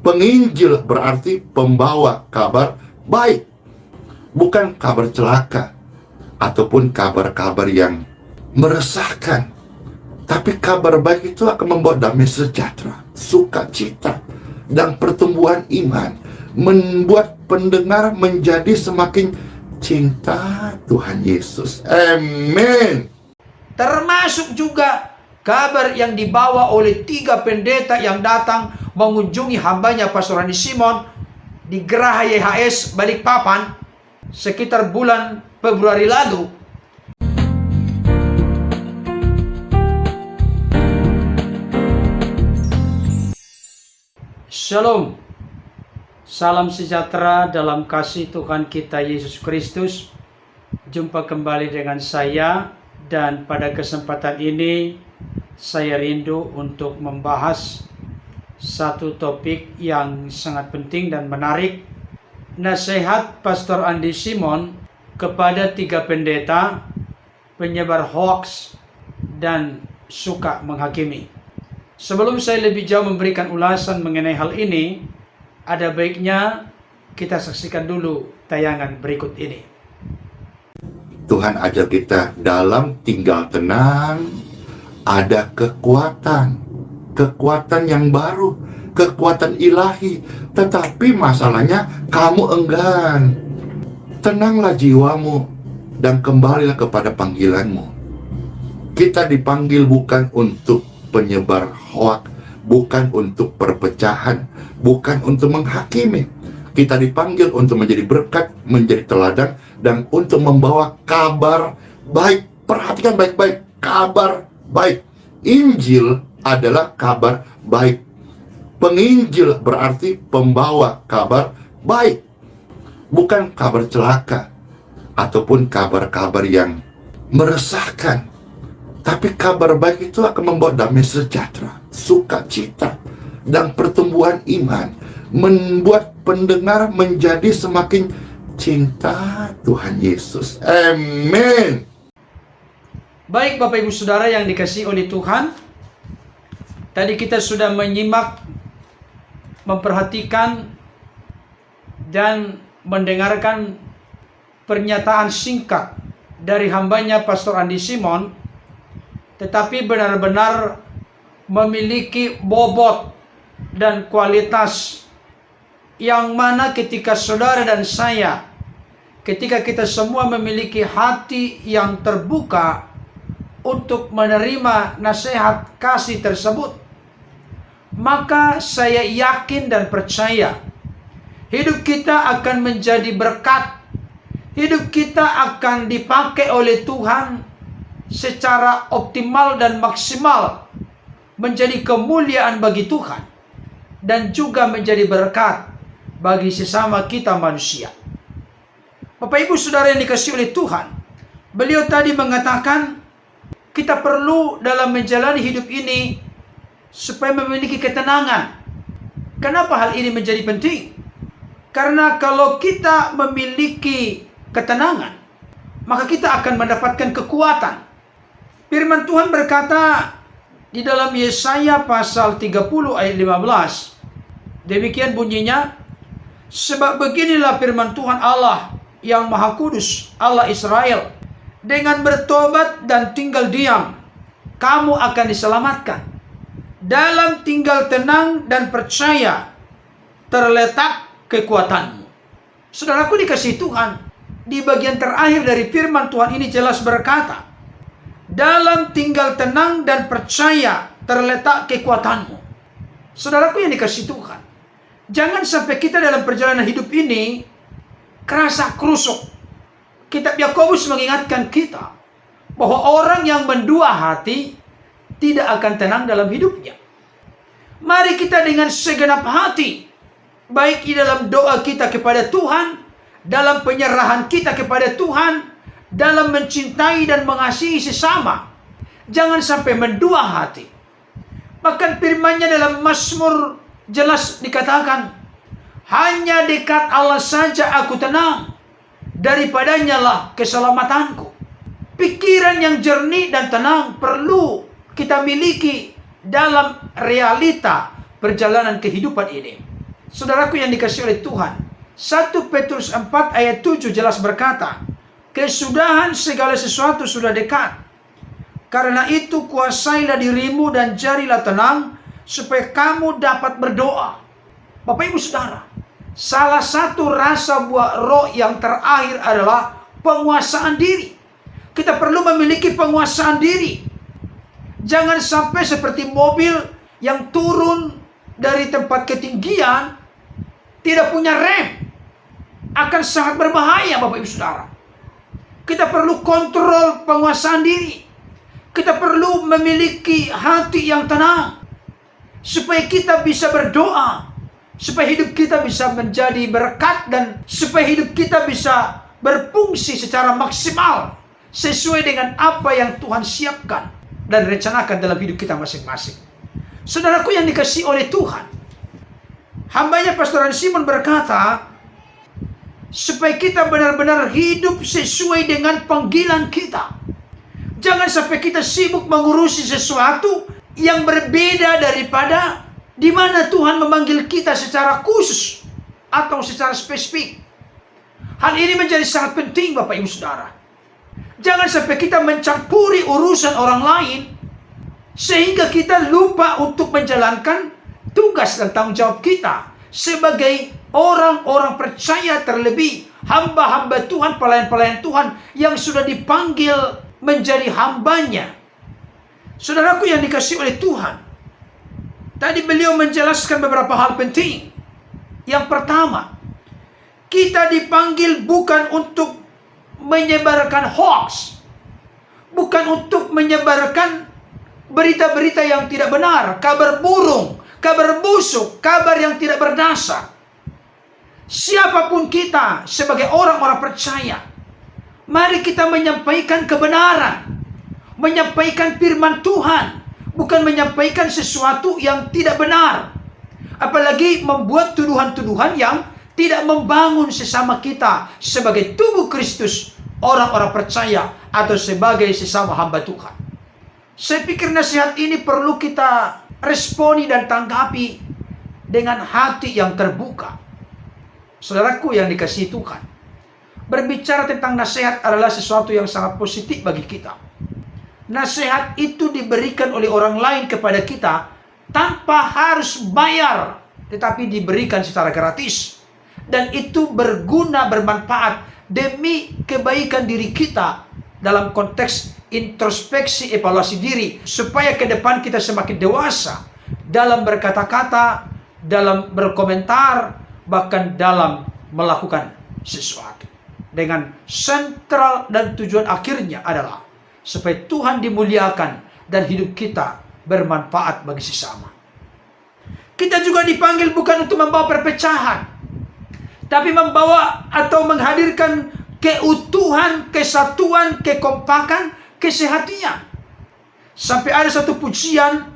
Penginjil berarti pembawa kabar baik, bukan kabar celaka ataupun kabar-kabar yang meresahkan. Tapi kabar baik itu akan membawa damai sejahtera, sukacita, dan pertumbuhan iman, membuat pendengar menjadi semakin cinta Tuhan Yesus. Amin. Termasuk juga kabar yang dibawa oleh 3 pendeta yang datang mengunjungi hambanya Pastor Andi Simon di Geraha YHS Balikpapan sekitar bulan Februari lalu. Shalom, salam sejahtera dalam kasih Tuhan kita Yesus Kristus. Jumpa kembali dengan saya, dan pada kesempatan ini saya rindu untuk membahas satu topik yang sangat penting dan menarik. Nasihat Pastor Andi Simon kepada 3 pendeta penyebar hoax dan suka menghakimi. Sebelum saya lebih jauh memberikan ulasan mengenai hal ini, ada baiknya kita saksikan dulu tayangan berikut ini. Tuhan ajar kita dalam tinggal tenang ada kekuatan yang baru, kekuatan ilahi. Tetapi masalahnya kamu enggan. Tenanglah jiwamu dan kembalilah kepada panggilanmu. Kita dipanggil bukan untuk penyebar hoak, bukan untuk perpecahan, bukan untuk menghakimi. Kita dipanggil untuk menjadi berkat, menjadi teladan, dan untuk membawa kabar baik. Perhatikan baik-baik, kabar baik. Injil adalah kabar baik. Penginjil berarti pembawa kabar baik, bukan kabar celaka ataupun kabar-kabar yang meresahkan. Tapi kabar baik itu akan membawa damai sejahtera, sukacita, dan pertumbuhan iman, membuat pendengar menjadi semakin cinta Tuhan Yesus. Amin. Baik Bapak Ibu Saudara yang dikasihi oleh Tuhan, tadi kita sudah menyimak, memperhatikan, dan mendengarkan pernyataan singkat dari hambanya Pastor Andi Simon, tetapi benar-benar memiliki bobot dan kualitas yang mana ketika saudara dan saya, ketika kita semua memiliki hati yang terbuka untuk menerima nasihat kasih tersebut, maka saya yakin dan percaya hidup kita akan menjadi berkat. Hidup kita akan dipakai oleh Tuhan secara optimal dan maksimal, menjadi kemuliaan bagi Tuhan dan juga menjadi berkat bagi sesama kita manusia. Bapak Ibu Saudara yang dikasihi oleh Tuhan, beliau tadi mengatakan kita perlu dalam menjalani hidup ini supaya memiliki ketenangan. Kenapa hal ini menjadi penting? Karena kalau kita memiliki ketenangan, maka kita akan mendapatkan kekuatan. Firman Tuhan berkata di dalam Yesaya pasal 30 ayat 15. Demikian bunyinya, sebab beginilah firman Tuhan Allah yang Maha Kudus, Allah Israel, dengan bertobat dan tinggal diam, kamu akan diselamatkan. Dalam tinggal tenang dan percaya terletak kekuatanmu. Saudaraku dikasihi Tuhan, di bagian terakhir dari firman Tuhan ini jelas berkata, dalam tinggal tenang dan percaya terletak kekuatanmu. Saudaraku yang dikasihi Tuhan, jangan sampai kita dalam perjalanan hidup ini kerasa krusuk. Kitab Yakobus mengingatkan kita bahwa orang yang mendua hati tidak akan tenang dalam hidupnya. Mari kita dengan segenap hati, baik di dalam doa kita kepada Tuhan, dalam penyerahan kita kepada Tuhan, dalam mencintai dan mengasihi sesama, jangan sampai mendua hati. Bahkan firman-Nya dalam Mazmur jelas dikatakan, hanya dekat Allah saja aku tenang, daripadanya lah keselamatanku. Pikiran yang jernih dan tenang perlu kita miliki dalam realita perjalanan kehidupan ini. Saudaraku yang dikasihi oleh Tuhan, 1 Petrus 4 ayat 7 jelas berkata, kesudahan segala sesuatu sudah dekat. Karena itu kuasailah dirimu dan jadilah tenang, supaya kamu dapat berdoa. Bapak Ibu Saudara, salah satu rasa buah roh yang terakhir adalah penguasaan diri. Kita perlu memiliki penguasaan diri. Jangan sampai seperti mobil yang turun dari tempat ketinggian, tidak punya rem. Akan sangat berbahaya, Bapak Ibu Saudara. Kita perlu kontrol penguasaan diri. Kita perlu memiliki hati yang tenang, supaya kita bisa berdoa, supaya hidup kita bisa menjadi berkat, dan supaya hidup kita bisa berfungsi secara maksimal sesuai dengan apa yang Tuhan siapkan dan rencanakan dalam hidup kita masing-masing. Saudaraku yang dikasihi oleh Tuhan, hambanya Pastor Andi Simon berkata, supaya kita benar-benar hidup sesuai dengan panggilan kita. Jangan sampai kita sibuk mengurusi sesuatu yang berbeda daripada di mana Tuhan memanggil kita secara khusus atau secara spesifik. Hal ini menjadi sangat penting, Bapak Ibu Saudara. Jangan sampai kita mencampuri urusan orang lain sehingga kita lupa untuk menjalankan tugas dan tanggung jawab kita sebagai orang-orang percaya, terlebih hamba-hamba Tuhan, pelayan-pelayan Tuhan yang sudah dipanggil menjadi hambanya. Saudaraku yang dikasihi oleh Tuhan, tadi beliau menjelaskan beberapa hal penting. Yang pertama, kita dipanggil bukan untuk menyebarkan hoax, bukan untuk menyebarkan berita-berita yang tidak benar, kabar burung, kabar busuk, kabar yang tidak berdasar. Siapapun kita sebagai orang-orang percaya, mari kita menyampaikan kebenaran, menyampaikan firman Tuhan, bukan menyampaikan sesuatu yang tidak benar. Apalagi membuat tuduhan-tuduhan yang tidak membangun sesama kita sebagai tubuh Kristus, orang-orang percaya, atau sebagai sesama hamba Tuhan. Saya pikir nasihat ini perlu kita responi dan tanggapi dengan hati yang terbuka. Saudaraku yang dikasihi Tuhan, berbicara tentang nasihat adalah sesuatu yang sangat positif bagi kita. Nasihat itu diberikan oleh orang lain kepada kita tanpa harus bayar, tetapi diberikan secara gratis. Dan itu berguna, bermanfaat demi kebaikan diri kita dalam konteks introspeksi, evaluasi diri, supaya ke depan kita semakin dewasa dalam berkata-kata, dalam berkomentar, bahkan dalam melakukan sesuatu. Dengan sentral dan tujuan akhirnya adalah supaya Tuhan dimuliakan dan hidup kita bermanfaat bagi sesama. Kita juga dipanggil bukan untuk membawa perpecahan, tapi membawa atau menghadirkan keutuhan, kesatuan, kekompakan, kesehatian. Sampai ada satu pujian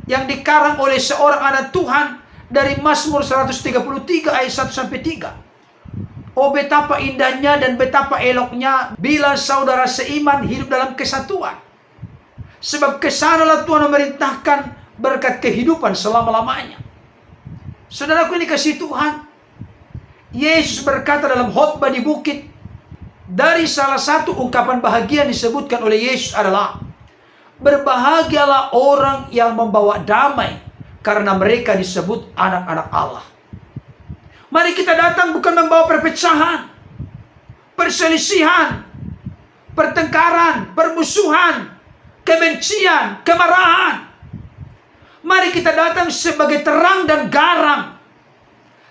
yang dikarang oleh seorang anak Tuhan dari Mazmur 133 ayat 1-3. Oh, betapa indahnya dan betapa eloknya bila saudara seiman hidup dalam kesatuan. Sebab kesanalah Tuhan memerintahkan berkat kehidupan selama-lamanya. Saudaraku ini kasih Tuhan, Yesus berkata dalam khotbah di bukit, dari salah satu ungkapan bahagia yang disebutkan oleh Yesus adalah, berbahagialah orang yang membawa damai, karena mereka disebut anak-anak Allah. Mari kita datang bukan membawa perpecahan, perselisihan, pertengkaran, permusuhan, kebencian, kemarahan. Mari kita datang sebagai terang dan garam,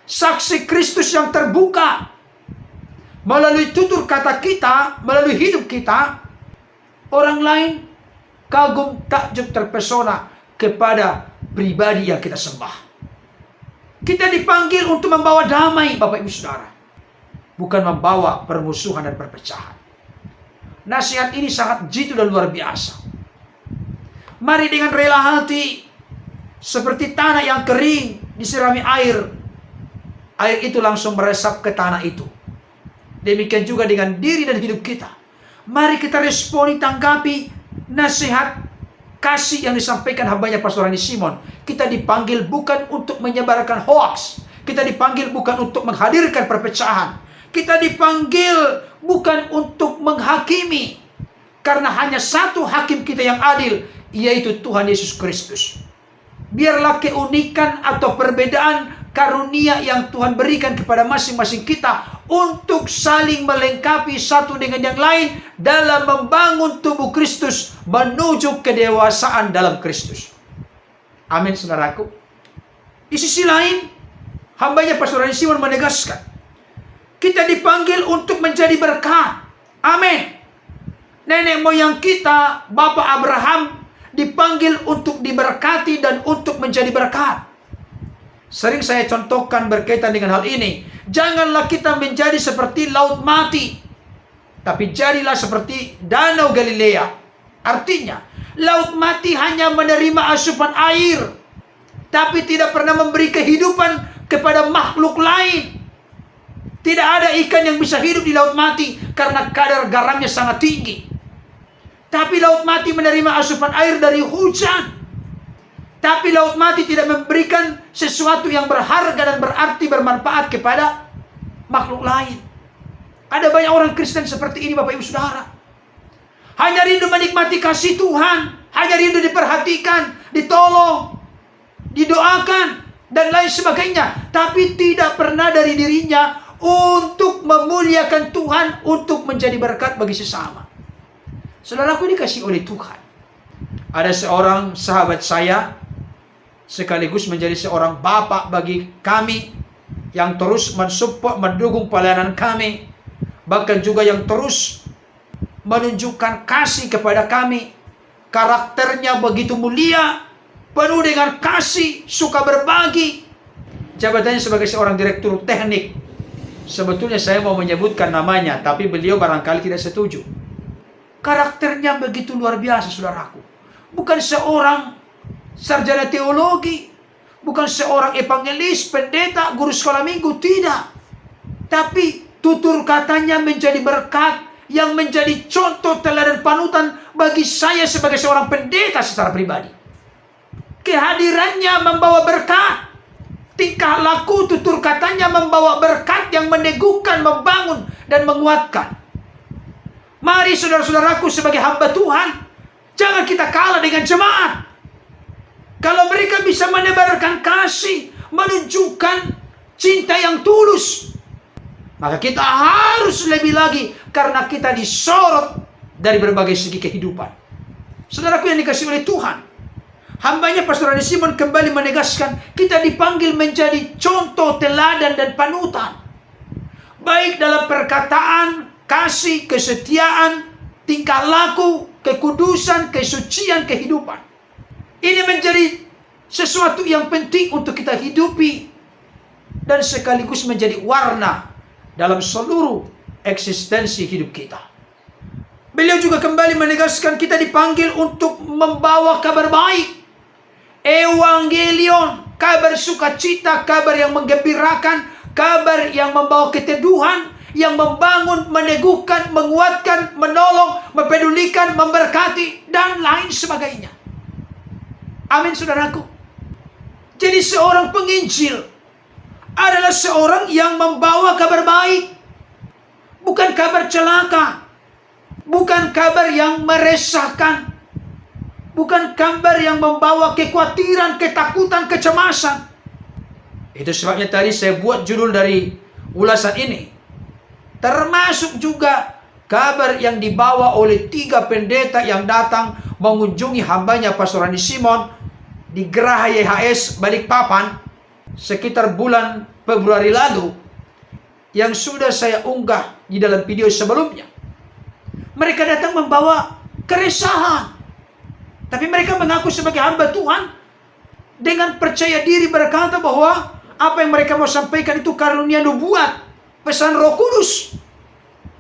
saksi Kristus yang terbuka. Melalui tutur kata kita, melalui hidup kita, orang lain kagum, takjub, terpesona kepada pribadi yang kita sembah. Kita dipanggil untuk membawa damai, Bapak Ibu Saudara, bukan membawa permusuhan dan perpecahan. Nasihat ini sangat jitu dan luar biasa. Mari dengan rela hati, seperti tanah yang kering disirami air, air itu langsung meresap ke tanah itu. Demikian juga dengan diri dan hidup kita. Mari kita responi, tanggapi nasihat kasih yang disampaikan hambanya Pastor Andi Simon. Kita dipanggil bukan untuk menyebarkan hoax. Kita dipanggil bukan untuk menghadirkan perpecahan. Kita dipanggil bukan untuk menghakimi. Karena hanya satu hakim kita yang adil, yaitu Tuhan Yesus Kristus. Biarlah keunikan atau perbedaan karunia yang Tuhan berikan kepada masing-masing kita untuk saling melengkapi satu dengan yang lain dalam membangun tubuh Kristus menuju kedewasaan dalam Kristus. Amin, saudaraku. Di sisi lain, hambanya Pastor Andi Simon menegaskan, kita dipanggil untuk menjadi berkat. Amin. Nenek moyang kita, Bapak Abraham, dipanggil untuk diberkati dan untuk menjadi berkat. Sering saya contohkan berkaitan dengan hal ini. Janganlah kita menjadi seperti laut mati, tapi jadilah seperti danau Galilea. Artinya, laut mati hanya menerima asupan air, tapi tidak pernah memberi kehidupan kepada makhluk lain. Tidak ada ikan yang bisa hidup di laut mati karena kadar garamnya sangat tinggi. Tapi laut mati menerima asupan air dari hujan. Tapi laut mati tidak memberikan sesuatu yang berharga dan berarti bermanfaat kepada makhluk lain. Ada banyak orang Kristen seperti ini, Bapak Ibu Saudara. Hanya rindu menikmati kasih Tuhan, hanya rindu diperhatikan, ditolong, didoakan, dan lain sebagainya. Tapi tidak pernah dari dirinya untuk memuliakan Tuhan, untuk menjadi berkat bagi sesama. Saudaraku dikasih oleh Tuhan. Ada seorang sahabat saya, sekaligus menjadi seorang bapak bagi kami, yang terus mensupport, mendukung pelayanan kami, bahkan juga yang terus menunjukkan kasih kepada kami. Karakternya begitu mulia, penuh dengan kasih, suka berbagi. Jabatannya sebagai seorang direktur teknik. Sebetulnya saya mau menyebutkan namanya, tapi beliau barangkali tidak setuju. Karakternya begitu luar biasa, saudaraku. Bukan seorang sarjana teologi, bukan seorang evangelis, pendeta, guru sekolah minggu, tidak. Tapi tutur katanya menjadi berkat, yang menjadi contoh teladan panutan bagi saya sebagai seorang pendeta secara pribadi. Kehadirannya membawa berkat. Tingkah laku, tutur katanya membawa berkat yang meneguhkan, membangun, dan menguatkan. Mari saudara-saudaraku sebagai hamba Tuhan, jangan kita kalah dengan jemaat. Kalau mereka bisa menebarkan kasih, menunjukkan cinta yang tulus, maka kita harus lebih lagi, karena kita disorot dari berbagai segi kehidupan. Saudaraku yang dikasihi oleh Tuhan, hambanya Pastor Andi Simon kembali menegaskan, kita dipanggil menjadi contoh, teladan, dan panutan. Baik dalam perkataan, kasih, kesetiaan, tingkah laku, kekudusan, kesucian, kehidupan. Ini menjadi sesuatu yang penting untuk kita hidupi, dan sekaligus menjadi warna dalam seluruh eksistensi hidup kita. Beliau juga kembali menegaskan kita dipanggil untuk membawa kabar baik. Evangelion, kabar sukacita, kabar yang menggembirakan, kabar yang membawa keteduhan, yang membangun, meneguhkan, menguatkan, menolong, mempedulikan, memberkati, dan lain sebagainya. Amin, saudaraku. Jadi seorang penginjil adalah seorang yang membawa kabar baik. Bukan kabar celaka. Bukan kabar yang meresahkan. Bukan kabar yang membawa kekhawatiran, ketakutan, kecemasan. Itu sebabnya tadi saya buat judul dari ulasan ini. Termasuk juga kabar yang dibawa oleh 3 pendeta yang datang mengunjungi hambanya Pastor Andi Simon di Geraha YHS Balikpapan sekitar bulan Februari lalu, yang sudah saya unggah di dalam video sebelumnya. Mereka datang membawa keresahan, tapi mereka mengaku sebagai hamba Tuhan dengan percaya diri berkata bahwa apa yang mereka mau sampaikan itu karunia nubuat, pesan Roh Kudus.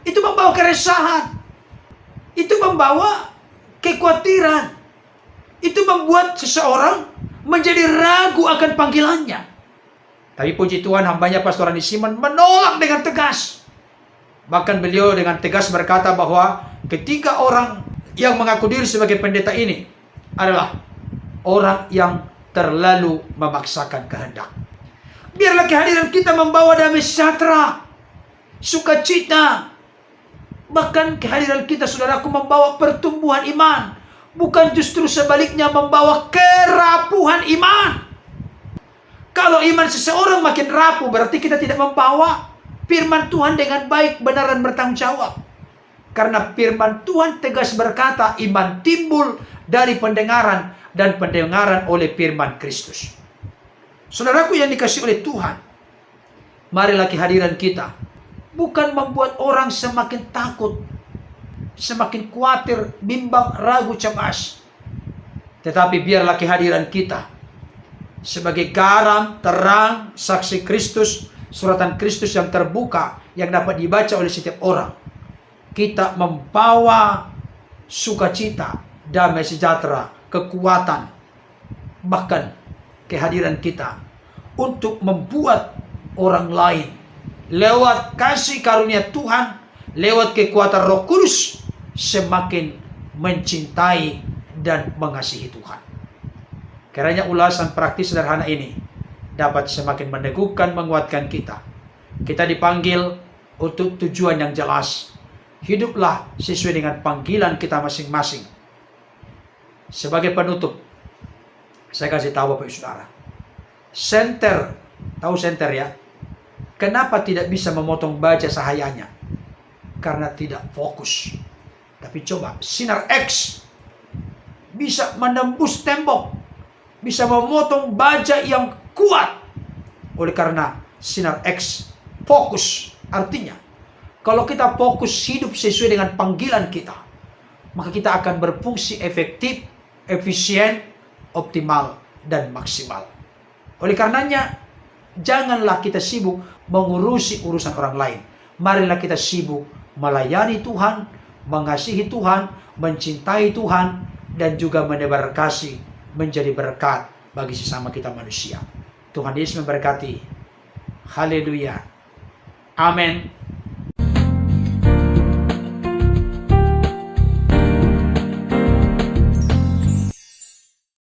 Itu membawa keresahan, itu membawa kekhawatiran, itu membuat seseorang menjadi ragu akan panggilannya. Tapi puji Tuhan, hambanya Pastor Andi Simon menolak dengan tegas. Bahkan beliau dengan tegas berkata bahwa ketiga orang yang mengaku diri sebagai pendeta ini adalah orang yang terlalu memaksakan kehendak. Biarlah kehadiran kita membawa damai sejahtera, sukacita. Bahkan kehadiran kita, saudaraku, membawa pertumbuhan iman. Bukan justru sebaliknya membawa kerapuhan iman. Kalau iman seseorang makin rapuh, berarti kita tidak membawa firman Tuhan dengan baik, benar, dan bertanggung jawab. Karena firman Tuhan tegas berkata, iman timbul dari pendengaran, dan pendengaran oleh firman Kristus. Saudaraku yang dikasihi oleh Tuhan, marilah kehadiran kita bukan membuat orang semakin takut, semakin khawatir, bimbang, ragu, cemas. Tetapi biarlah kehadiran kita sebagai garam, terang, saksi Kristus, suratan Kristus yang terbuka, yang dapat dibaca oleh setiap orang. Kita membawa sukacita, damai sejahtera, kekuatan, bahkan kehadiran kita untuk membuat orang lain lewat kasih karunia Tuhan, lewat kekuatan Roh Kudus, semakin mencintai dan mengasihi Tuhan. Kiranya ulasan praktis sederhana ini dapat semakin meneguhkan, menguatkan kita. Kita dipanggil untuk tujuan yang jelas. Hiduplah sesuai dengan panggilan kita masing-masing. Sebagai penutup, saya kasih tahu Bapak Ibu Saudara. Senter, tahu senter ya? Kenapa tidak bisa memotong baja sahayanya? Karena tidak fokus. Tapi coba, sinar X bisa menembus tembok, bisa memotong baja yang kuat. Oleh karena sinar X fokus. Artinya, kalau kita fokus hidup sesuai dengan panggilan kita, maka kita akan berfungsi efektif, efisien, optimal, dan maksimal. Oleh karenanya, janganlah kita sibuk mengurusi urusan orang lain. Marilah kita sibuk melayani Tuhan, mengasihi Tuhan, mencintai Tuhan, dan juga menebar kasih, menjadi berkat bagi sesama kita manusia. Tuhan Yesus memberkati. Haleluya. Amin.